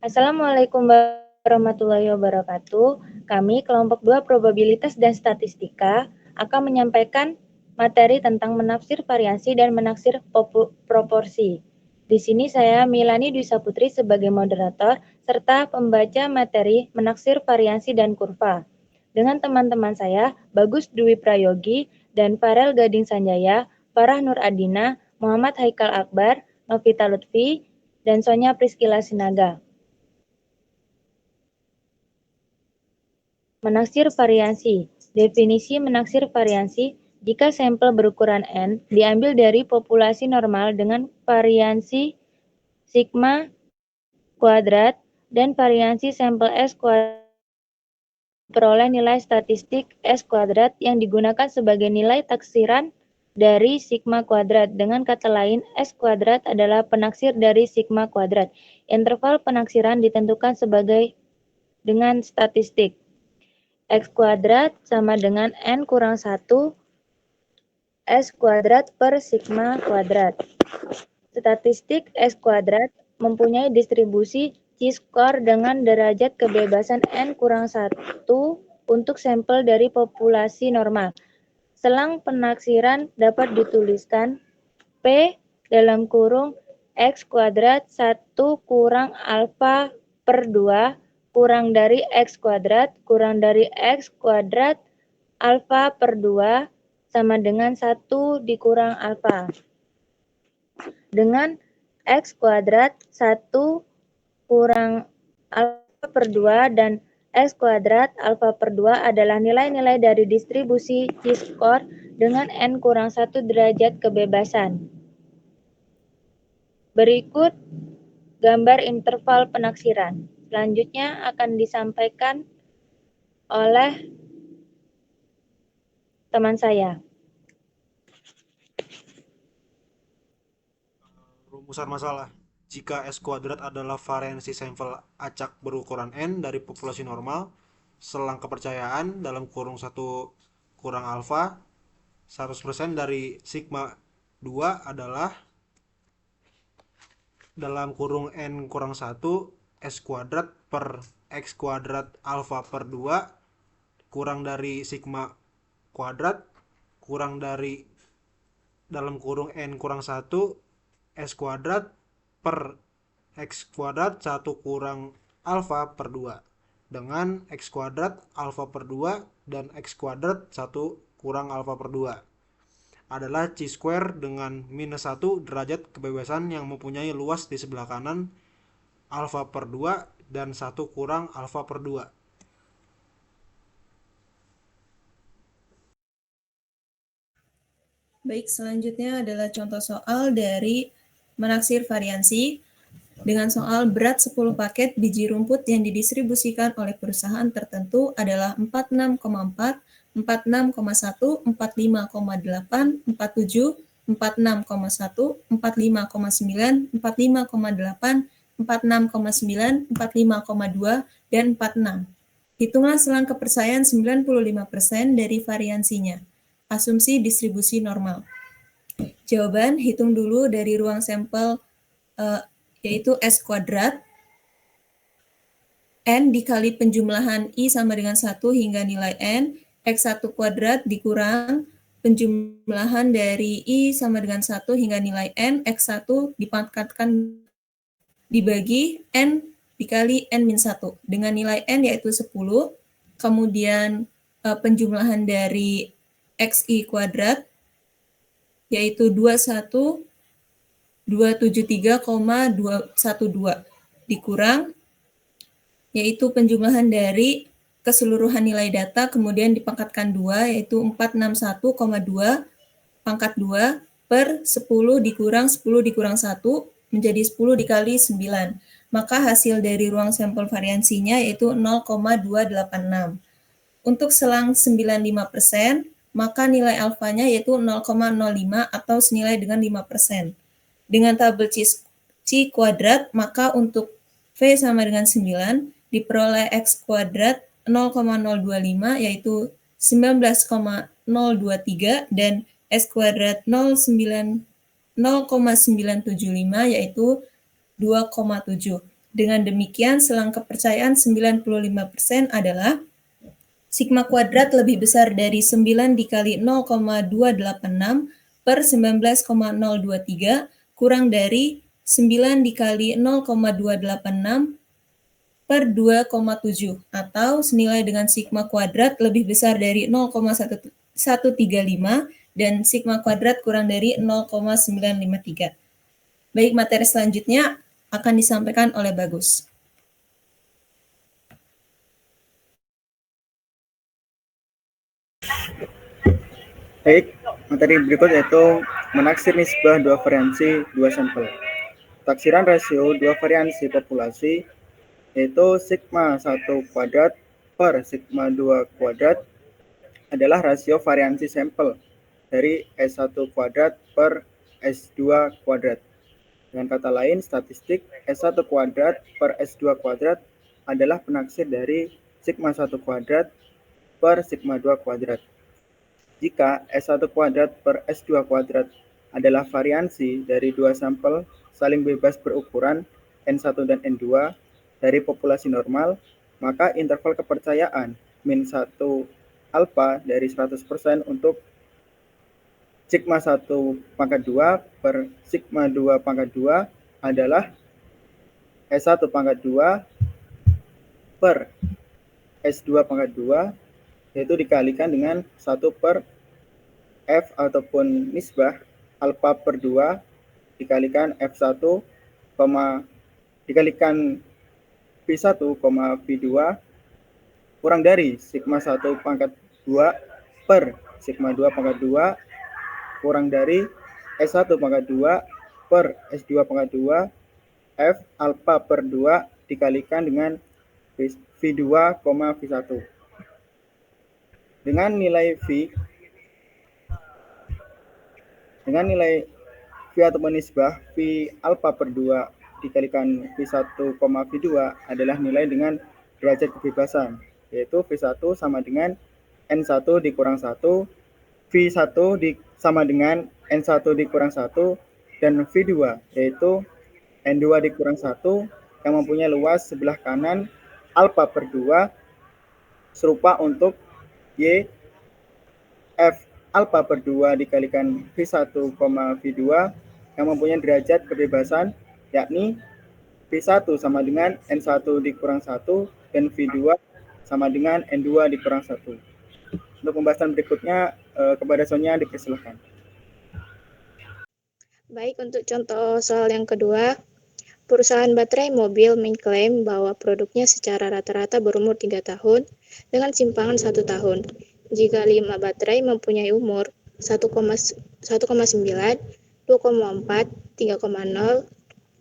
Assalamualaikum warahmatullahi wabarakatuh. Kami kelompok 2 probabilitas dan statistika akan menyampaikan materi tentang menafsir variasi dan menaksir proporsi. Di sini saya Milani Dwi Saputri sebagai moderator serta pembaca materi menaksir variasi dan kurva. Dengan teman-teman saya Bagus Dwi Prayogi dan Farel Gading Sanjaya, Farah Nur Adina, Muhammad Haikal Akbar, Novita Lutfi, dan Sonya Priskila Sinaga. Menaksir variasi. Definisi menaksir variasi jika sampel berukuran N diambil dari populasi normal dengan variansi sigma kuadrat dan variansi sampel S kuadrat peroleh nilai statistik S kuadrat yang digunakan sebagai nilai taksiran dari sigma kuadrat. Dengan kata lain, S kuadrat adalah penaksir dari sigma kuadrat. Interval penaksiran ditentukan sebagai dengan statistik. X kuadrat sama dengan N kurang 1 S kuadrat per sigma kuadrat. Statistik S kuadrat mempunyai distribusi chi-square dengan derajat kebebasan N kurang 1 untuk sampel dari populasi normal. Selang penaksiran dapat dituliskan P dalam kurung X kuadrat 1 kurang alfa per 2 kurang dari X kuadrat kurang dari X kuadrat alfa per 2 sama dengan 1 dikurang alfa. Dengan X kuadrat 1 kurang alfa per 2 dan X kuadrat alfa per 2 adalah nilai-nilai dari distribusi chi-square dengan N kurang 1 derajat kebebasan. Berikut gambar interval penaksiran. Selanjutnya akan disampaikan oleh teman saya. Rumusan masalah. Jika S kuadrat adalah variansi sampel acak berukuran N dari populasi normal, selang kepercayaan dalam kurung 1 kurang alfa, 100% dari sigma 2 adalah dalam kurung N kurang 1 S kuadrat per X kuadrat alfa per 2 kurang dari sigma kuadrat kurang dari dalam kurung N kurang 1 S kuadrat per X kuadrat 1 kurang alfa per 2 dengan X kuadrat alfa per 2 dan X kuadrat 1 kurang alfa per 2 adalah chi-square dengan minus 1 derajat kebebasan yang mempunyai luas di sebelah kanan alfa per 2 dan 1 kurang alfa per 2. Baik, selanjutnya adalah contoh soal dari menaksir variansi dengan soal berat 10 paket biji rumput yang didistribusikan oleh perusahaan tertentu adalah 46,4, 46,1, 45,8, 47, 46,1, 45,9, 45,8, 46,9, 45,2, dan 46. Hitunglah selang kepercayaan 95% dari variansinya. Asumsi distribusi normal. Jawaban, hitung dulu dari ruang sampel yaitu S kuadrat N dikali penjumlahan I sama dengan 1 hingga nilai N, X1 kuadrat dikurang penjumlahan dari I sama dengan 1 hingga nilai N, X1 dipangkatkan dibagi N dikali N-1 dengan nilai N yaitu 10, kemudian penjumlahan dari XI kuadrat yaitu 21273,212 dikurang yaitu penjumlahan dari keseluruhan nilai data kemudian dipangkatkan 2 yaitu 461,2 pangkat 2 per 10 dikurang 10 dikurang 1 menjadi 10 dikali 9. Maka hasil dari ruang sampel variansinya yaitu 0,286. Untuk selang 95%, maka nilai alfanya yaitu 0,05 atau senilai dengan 5%. Dengan tabel chi kuadrat, maka untuk V sama dengan 9, diperoleh X kuadrat 0,025 yaitu 19,023 dan S kuadrat 0,975 yaitu 2,7. Dengan demikian, selang kepercayaan 95% adalah sigma kuadrat lebih besar dari 9 dikali 0,286 per 19,023 kurang dari 9 dikali 0,286 per 2,7 atau senilai dengan sigma kuadrat lebih besar dari 0,135 dan sigma kuadrat kurang dari 0,953. Baik, materi selanjutnya akan disampaikan oleh Bagus. Baik, materi berikut yaitu menaksir nisbah dua variansi dua sampel. Taksiran rasio dua variansi populasi yaitu sigma 1 kuadrat per sigma 2 kuadrat adalah rasio variansi sampel dari S1 kuadrat per S2 kuadrat. Dengan kata lain, statistik S1 kuadrat per S2 kuadrat adalah penaksir dari sigma 1 kuadrat per sigma 2 kuadrat. Jika S1 kuadrat per S2 kuadrat adalah variansi dari dua sampel saling bebas berukuran N1 dan N2 dari populasi normal, maka interval kepercayaan min 1 alfa dari 100% untuk sigma 1 pangkat 2 per sigma 2 pangkat 2 adalah S1 pangkat 2 per S2 pangkat 2 yaitu dikalikan dengan 1 per F ataupun nisbah alfa per 2 dikalikan F1, dikalikan V1, V2 kurang dari sigma 1 pangkat 2 per sigma 2 pangkat 2 kurang dari S1 pangkat 2 per S2 pangkat 2 F alfa per 2 dikalikan dengan V2, V1. Dengan nilai V ataupun nisbah V alfa per 2 dikalikan V1, V2 adalah nilai dengan derajat kebebasan, yaitu V1 sama dengan N1 dikurang 1, V1 sama dengan N1 dikurang 1, dan V2 yaitu N2 dikurang 1 yang mempunyai luas sebelah kanan alfa per 2 serupa untuk Y F alfa per 2 dikalikan V1, V2 yang mempunyai derajat kebebasan yakni V1 sama dengan N1 dikurang 1 dan V2 sama dengan N2 dikurang 1. Untuk pembahasan berikutnya kepada Sonia dipersilakan. Baik, untuk contoh soal yang kedua, perusahaan baterai mobil mengklaim bahwa produknya secara rata-rata berumur 3 tahun dengan simpangan 1 tahun. Jika 5 baterai mempunyai umur 1,9, 2,4, 3,0,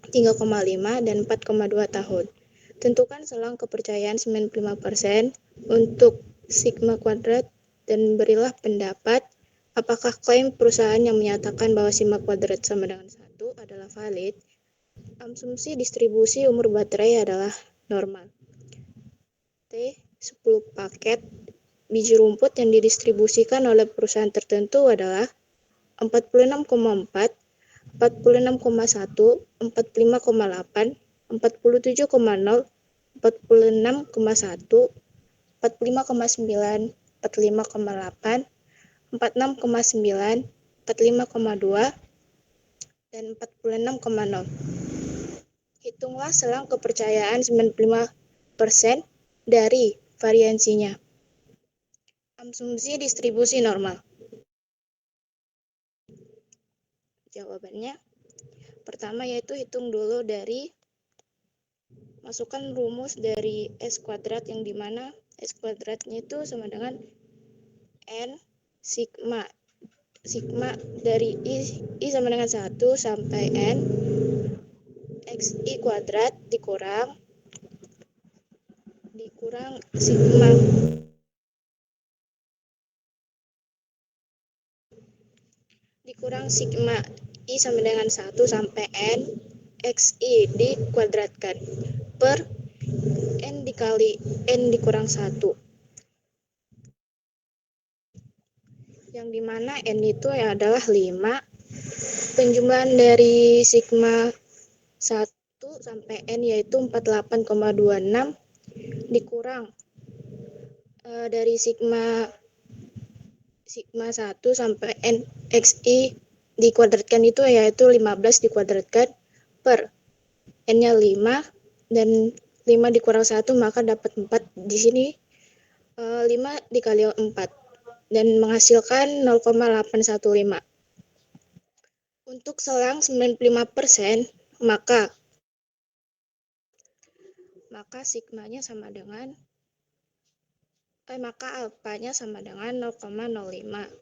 3,5, dan 4,2 tahun. Tentukan selang kepercayaan 95% untuk sigma kuadrat dan berilah pendapat apakah klaim perusahaan yang menyatakan bahwa sigma kuadrat sama dengan 1 adalah valid. Asumsi distribusi umur baterai adalah normal. T. 10 paket biji rumput yang didistribusikan oleh perusahaan tertentu adalah 46,4, 46,1, 45,8, 47,0, 46,1, 45,9, 45,8, 46,9, 45,2, dan 46,0. Hitunglah selang kepercayaan 95% dari variansinya. Asumsi distribusi normal. Jawabannya, pertama yaitu hitung dulu dari masukkan rumus dari S kuadrat yang dimana S kuadratnya itu sama dengan N sigma dari I sama dengan 1 sampai N XI kuadrat dikurang sigma I sama dengan 1 sampai N XI dikuadratkan per N dikali N dikurang 1. Yang dimana N itu adalah 5. Penjumlahan dari sigma 1 sampai N yaitu 48,26 dikurang dari sigma 1 sampai N XI dikuadratkan itu yaitu 15 dikuadratkan per N-nya 5 dan 5 dikurang 1 maka dapat 4. Di sini 5 dikali 4 dan menghasilkan 0,815. Untuk selang 95% maka sigmanya sama dengan maka alfanya sama dengan 0,05.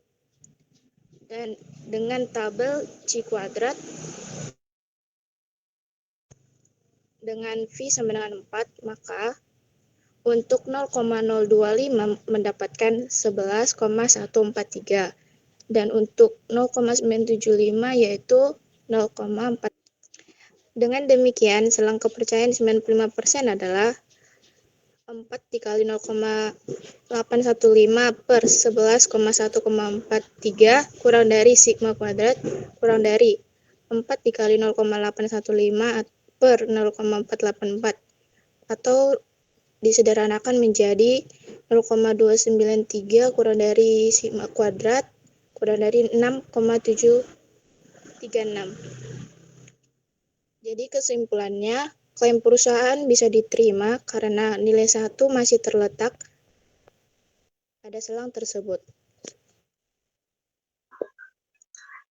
Dan dengan tabel C kuadrat dengan V sama dengan 4, maka untuk 0,025 mendapatkan 11,143 dan untuk 0,975 yaitu 0,4. Dengan demikian, selang kepercayaan 95% adalah 4 dikali 0,815 per 11,143 kurang dari sigma kuadrat kurang dari 4 dikali 0,815 per 0,484 atau disederhanakan menjadi 0,293 kurang dari sigma kuadrat kurang dari 6,736. Jadi kesimpulannya, klaim perusahaan bisa diterima karena nilai 1 masih terletak pada selang tersebut.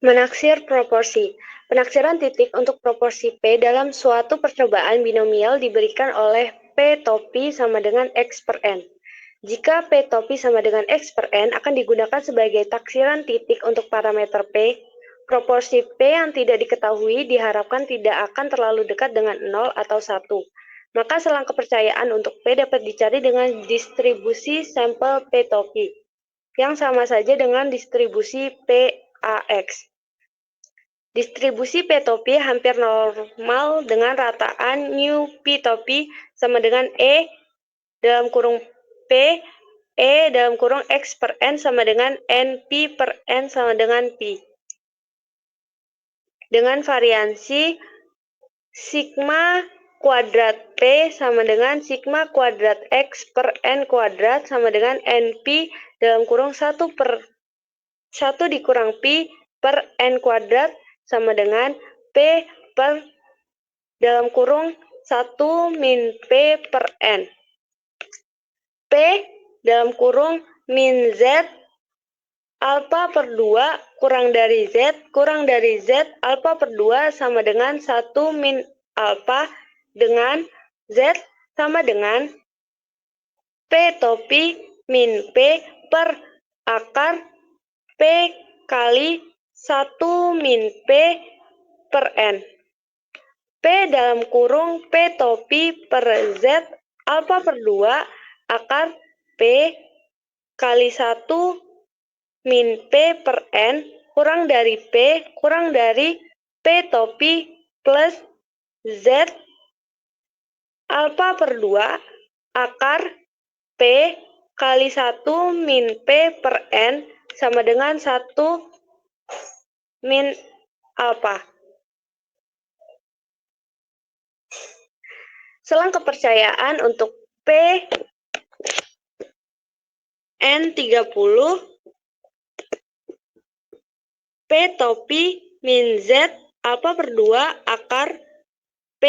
Menaksir proporsi. Penaksiran titik untuk proporsi P dalam suatu percobaan binomial diberikan oleh P topi sama dengan X per N. Jika P topi sama dengan X per N akan digunakan sebagai taksiran titik untuk parameter P, proporsi P yang tidak diketahui diharapkan tidak akan terlalu dekat dengan 0 atau 1. Maka selang kepercayaan untuk P dapat dicari dengan distribusi sampel P topi, yang sama saja dengan distribusi PAX. Distribusi P topi hampir normal dengan rataan mu P topi sama dengan E dalam kurung P, E dalam kurung X per N sama dengan NP per N sama dengan P. Dengan variansi sigma kuadrat P sama dengan sigma kuadrat X per N kuadrat sama dengan NP dalam kurung 1 dikurang P per N kuadrat sama dengan P per dalam kurung 1 min P per N. P dalam kurung min Z alpha per 2 kurang dari Z alpha per 2 sama dengan 1 min alpha dengan Z sama dengan P topi min P per akar P kali 1 min P per N. P dalam kurung P topi per Z alpha per 2 akar P kali 1 min P per N kurang dari P kurang dari P topi plus Z alpha per 2 akar P kali 1 min P per N sama dengan 1 min alpha. Selang kepercayaan untuk P N30 P topi min Z alpha per 2 akar P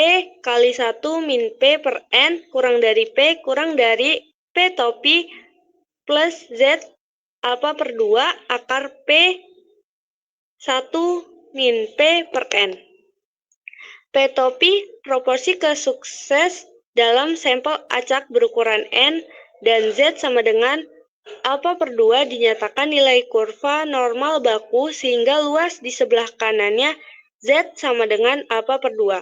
kali 1 min P per N kurang dari P kurang dari P topi plus Z alpha per 2 akar P 1 min P per N. P topi proporsi ke sukses dalam sampel acak berukuran N dan Z sama dengan alpha per 2 dinyatakan nilai kurva normal baku sehingga luas di sebelah kanannya Z sama dengan alpha per 2.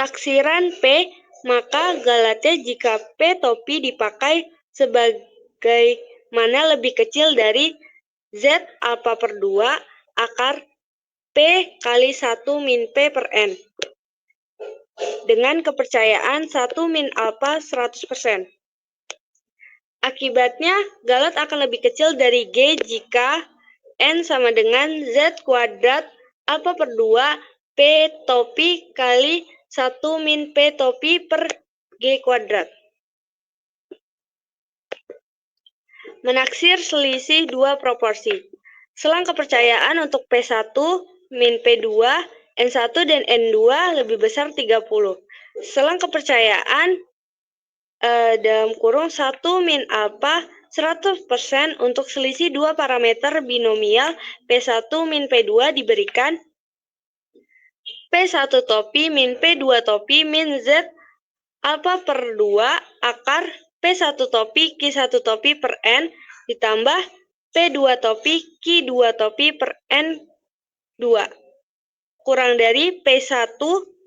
Taksiran P, maka galatnya jika P topi dipakai sebagaimana lebih kecil dari Z alpha per 2 akar P kali 1 min P per N. Dengan kepercayaan 1 min alpha 100%. Akibatnya, galat akan lebih kecil dari G jika N sama dengan Z kuadrat alpha per 2 P topi kali 1 min P topi per G kuadrat. Menaksir selisih dua proporsi. Selang kepercayaan untuk P1 min P2, N1 dan N2 lebih besar 30. Selang kepercayaan dalam kurung 1 min alpha 100% untuk selisih dua parameter binomial P1 min P2 diberikan P1 topi min P2 topi min Z alpha per 2 akar P1 topi Q1 topi per N ditambah P2 topi Q2 topi per N2 kurang dari P1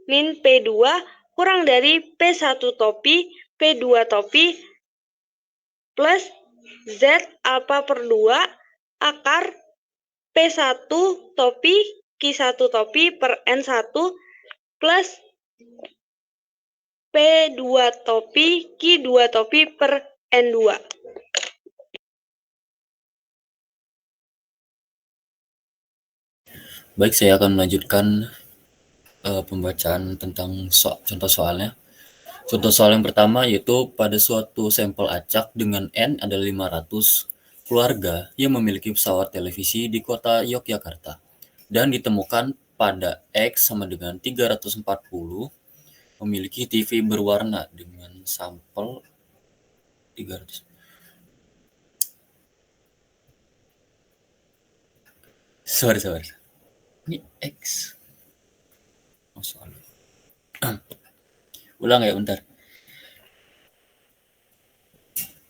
min P2 kurang dari P1 topi P2 topi plus Z alpha per 2 akar P1 topi Q1 topi per N1 plus P2 topi Q2 topi per N2. Baik, saya akan melanjutkan pembacaan tentang contoh soalnya. Contoh soal yang pertama yaitu pada suatu sampel acak dengan N adalah 500 keluarga yang memiliki pesawat televisi di kota Yogyakarta dan ditemukan pada X sama dengan 340 memiliki TV berwarna dengan sampel 300. Sorry. Ini X. Oh, soal. Ulang ya, bentar.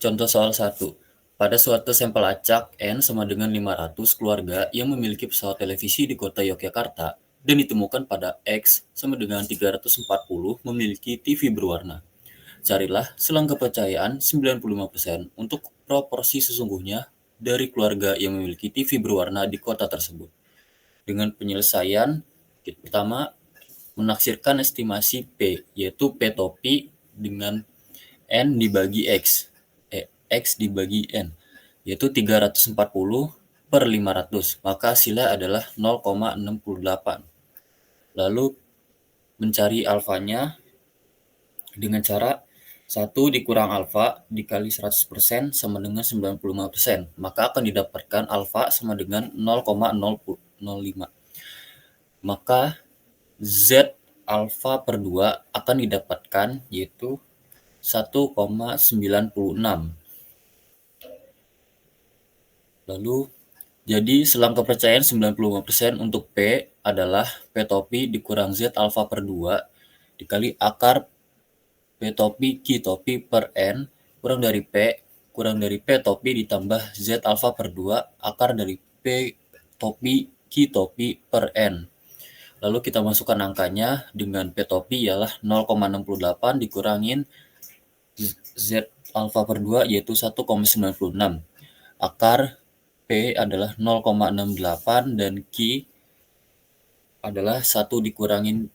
Contoh soal 1. Pada suatu sampel acak N sama dengan 500 keluarga yang memiliki pesawat televisi di kota Yogyakarta dan ditemukan pada X sama dengan 340 memiliki TV berwarna. Carilah selang kepercayaan 95% untuk proporsi sesungguhnya dari keluarga yang memiliki TV berwarna di kota tersebut. Dengan penyelesaian, pertama menaksirkan estimasi P, yaitu P topi dengan N dibagi X. X dibagi N, yaitu 340 per 500, maka hasilnya adalah 0,68. Lalu mencari alfanya dengan cara 1 dikurang alfa dikali 100% sama dengan 95%, maka akan didapatkan alfa sama dengan 0,005. Maka Z alfa per 2 akan didapatkan yaitu 1,96. Lalu, jadi selang kepercayaan 95% untuk P adalah P topi dikurang Z alfa per 2 dikali akar P topi Q topi per N kurang dari P topi ditambah Z alfa per 2 akar dari P topi Q topi per N. Lalu kita masukkan angkanya dengan P topi ialah 0,68 dikurangin Z alfa per 2 yaitu 1,96. Akar P adalah 0,68 dan Q adalah 1 dikurangin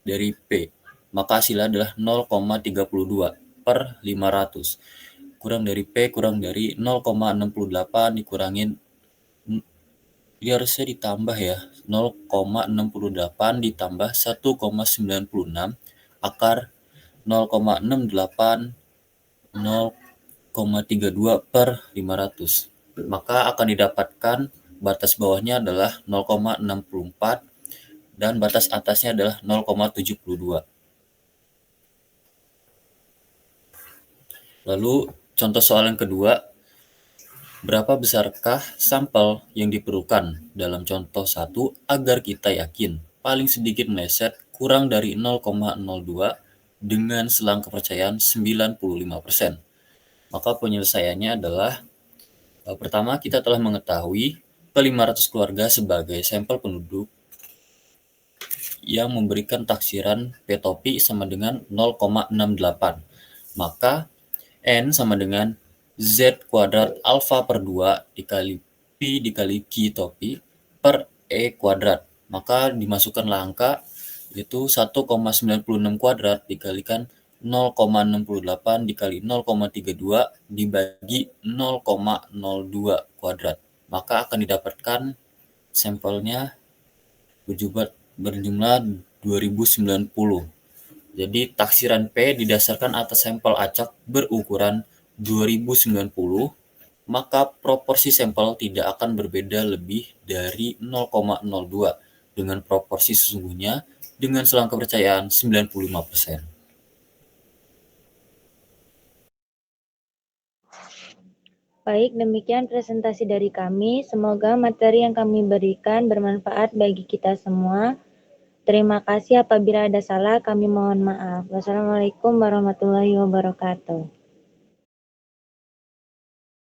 dari P. Maka hasilnya adalah 0,32 per 500. Kurang dari P kurang dari 0,68 dikurangin, ini harusnya ditambah ya, 0,68 ditambah 1,96 akar 0,68 0,32 per 500. Maka akan didapatkan batas bawahnya adalah 0,64 dan batas atasnya adalah 0,72. Lalu contoh soal yang kedua, berapa besarkah sampel yang diperlukan dalam contoh 1 agar kita yakin paling sedikit meleset kurang dari 0,02 dengan selang kepercayaan 95%. Maka penyelesaiannya adalah pertama, kita telah mengetahui ke-500 keluarga sebagai sampel penduduk yang memberikan taksiran P topi sama dengan 0,68. Maka N sama dengan Z kuadrat alfa per 2 dikali P dikali Q topi per E kuadrat. Maka dimasukkanlah angka yaitu 1,96 kuadrat dikalikan 0,68 dikali 0,32 dibagi 0,02 kuadrat. Maka akan didapatkan sampelnya berjumlah 2090. Jadi taksiran P didasarkan atas sampel acak berukuran 2090, maka proporsi sampel tidak akan berbeda lebih dari 0,02 dengan proporsi sesungguhnya dengan selang kepercayaan 95%. Baik, demikian presentasi dari kami. Semoga materi yang kami berikan bermanfaat bagi kita semua. Terima kasih. Apabila ada salah, kami mohon maaf. Wassalamualaikum warahmatullahi wabarakatuh.